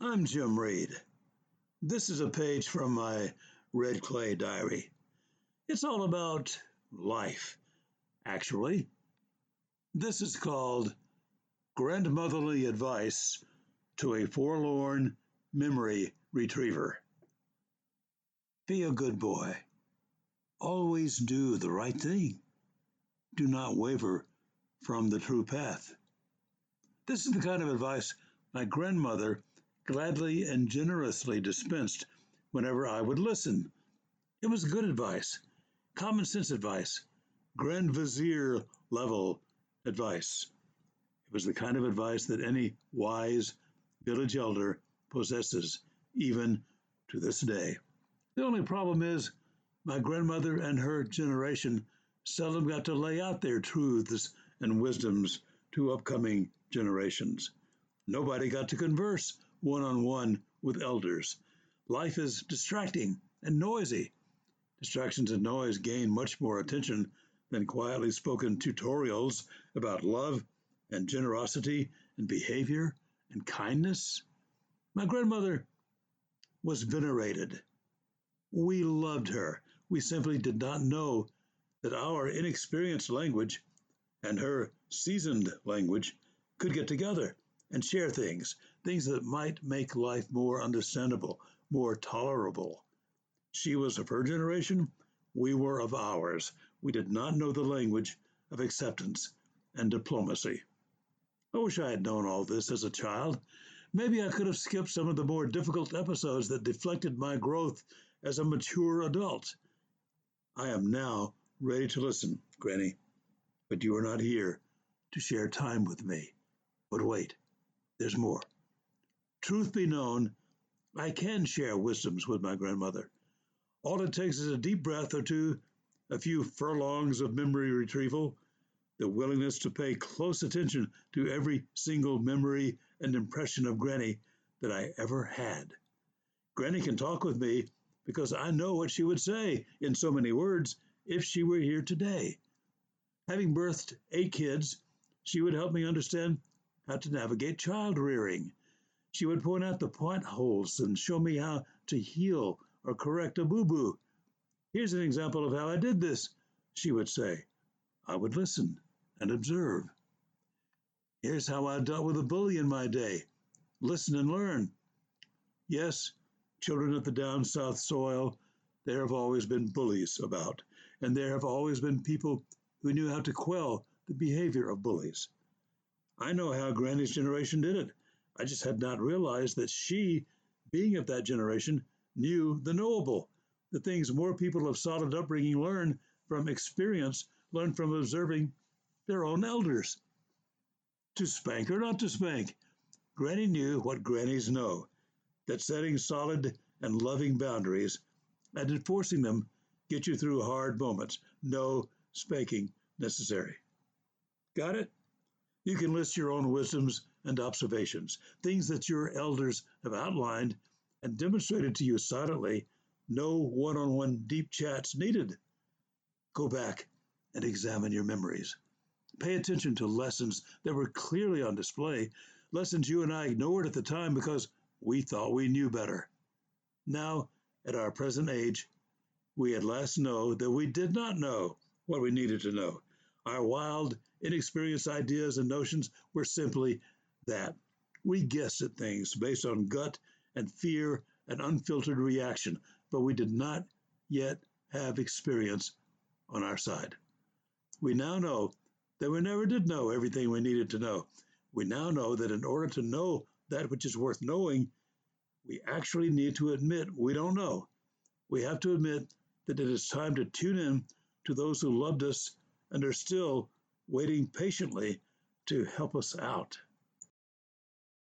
I'm Jim Reed. This is a page from my red clay diary. It's all about life, actually. This is called Grandmotherly Advice to a Forlorn Memory Retriever. Be a good boy. Always do the right thing. Do not waver from the true path. This is the kind of advice my grandmother gladly and generously dispensed whenever I would listen. It was good advice, common sense advice, Grand Vizier level advice. It was the kind of advice that any wise village elder possesses, even to this day. The only problem is my grandmother and her generation seldom got to lay out their truths and wisdoms to upcoming generations. Nobody got to converse one-on-one with elders. Life is distracting and noisy. Distractions and noise gain much more attention than quietly spoken tutorials about love and generosity and behavior and kindness. My grandmother was venerated. We loved her. We simply did not know that our inexperienced language and her seasoned language could get together and share things that might make life more understandable, more tolerable. She was of her generation, we were of ours. We did not know the language of acceptance and diplomacy. I wish I had known all this as a child. Maybe I could have skipped some of the more difficult episodes that deflected my growth as a mature adult. I am now ready to listen, Granny, but you are not here to share time with me. But wait. There's more. Truth be known, I can share wisdoms with my grandmother. All it takes is a deep breath or two, a few furlongs of memory retrieval, the willingness to pay close attention to every single memory and impression of Granny that I ever had. Granny can talk with me because I know what she would say in so many words if she were here today. Having birthed 8 kids, she would help me understand how to navigate child rearing. She would point out the potholes and show me how to heal or correct a boo-boo. Here's an example of how I did this, she would say. I would listen and observe. Here's how I dealt with a bully in my day. Listen and learn. Yes, children of the down south soil, there have always been bullies about, and there have always been people who knew how to quell the behavior of bullies. I know how Granny's generation did it. I just had not realized that she, being of that generation, knew the knowable, the things more people of solid upbringing learn from experience, learn from observing their own elders. To spank or not to spank, Granny knew what grannies know, that setting solid and loving boundaries and enforcing them get you through hard moments. No spanking necessary. Got it? You can list your own wisdoms and observations, things that your elders have outlined and demonstrated to you silently. No one-on-one deep chats needed. Go back and examine your memories. Pay attention to lessons that were clearly on display, lessons you and I ignored at the time because we thought we knew better. Now, at our present age, we at last know that we did not know what we needed to know. Our wild, inexperienced ideas and notions were simply that. We guessed at things based on gut and fear and unfiltered reaction, but we did not yet have experience on our side. We now know that we never did know everything we needed to know. We now know that in order to know that which is worth knowing, we actually need to admit we don't know. We have to admit that it is time to tune in to those who loved us and are still waiting patiently to help us out.